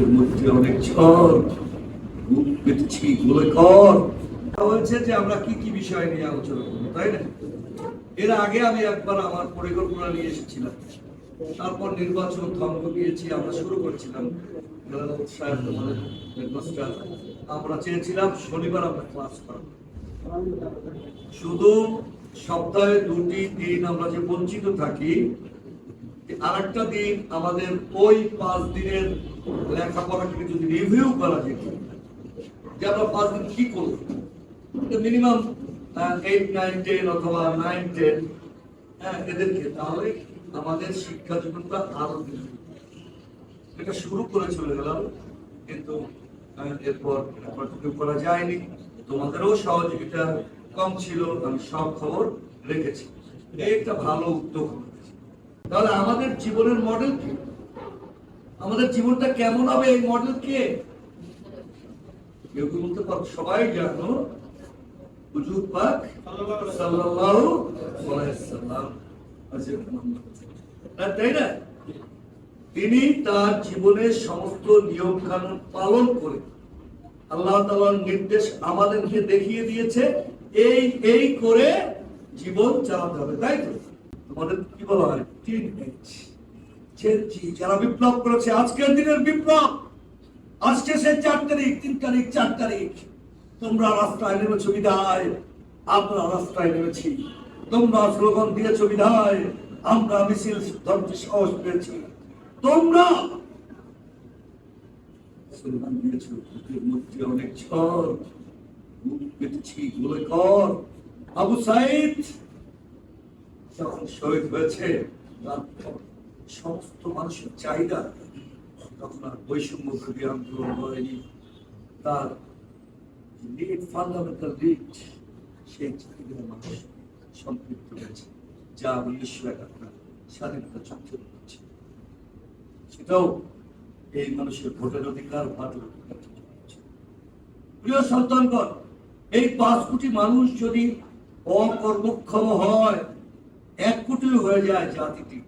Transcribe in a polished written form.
বুকের মধ্যে অনেক ঝড়, বুক পেতেছি গোলে কর। হয়েছে যে আমরা কি কি বিষয় নিয়ে আলোচনা করবো, তাই না? এর আগে আমি একবার আমার পরিকল্পনা নিয়ে এসেছিলাম, তারপর নির্বাচন ধ্বংস দিয়েছি। আমরা শুরু করেছিলাম, আমরা চেয়েছিলাম শনিবার আমরা ক্লাস করাবো। শুধু সপ্তাহে 2টি দিন আমরা যে বঞ্চিত থাকি, আর একটা দিন আমাদের ওই 5 দিনের লেখাপড়াকে যদি রিভিউ করা যেত, যে আমরা 5 দিন কি করবো, মিনিমাম 8, 9, 10 অথবা 9, 10 এদেরকে, তাহলে আমাদের শিক্ষা জীবনটা আরো এটা শুরু করে চলে গেলাম, কিন্তু এরপর করা যায়নি। তোমাদেরও সহযোগিতা কম ছিল, আমি সব খবর রেখেছি। এই একটা ভালো উদ্যোগ। তাহলে আমাদের জীবনের মডেল কি? আমাদের জীবনটা কেমন হবে, এই মডেল কে? কেউ কি বলতে পারো? সবাই জানো হুজুর পাক সাল্লাল্লাহু আলাইহি সাল্লাম, তাই না? তিনি তার জীবনের সমস্ত নিয়ম কানুন পালন করে আল্লাহ তাআলার নির্দেশ আমাদেরকে দেখিয়ে দিয়েছে, এই করে জীবন চালাতে হবে, তাই তো? তোমাদের কি বলা হয়? যারা বিপ্লব করেছে, আজকের দিনের বিপ্লব, আজকে সে 4 তারিখ, 3 তারিখ, 4 তারিখ, তোমরা রাস্তায় নেমেছো বিদায়, আমরা রাস্তায় নেমেছি। তোমরা স্লোগান দিয়েছো বিদায়, আমরা মিছিল ধরতে সাহস পেয়েছি। তোমরা স্লোগান দিয়েছো, বুকের মধ্যে অনেক ঝড়, বুক পেতেছি গোলে কর। আবু সাইদ যখন শহীদ হয়েছে, সমস্ত মানুষের চাহিদা তখন আর বৈষম্য বিরোধী আন্দোলন হয়নি, তার ফান্ডামেন্টাল রিট, সেই চাহিদা মানুষ সম্পৃক্ত হয়েছে, যা 1971 স্বাধীনতা যুদ্ধ হচ্ছে। সেটাও এই মানুষের ভোটের অধিকার, ভাতের অধিকার। প্রিয় সন্তানগণ, এই 5 কোটি মানুষ যদি অকর্মক্ষম হয়, 1 কোটি হয়ে যায় জাতিটি।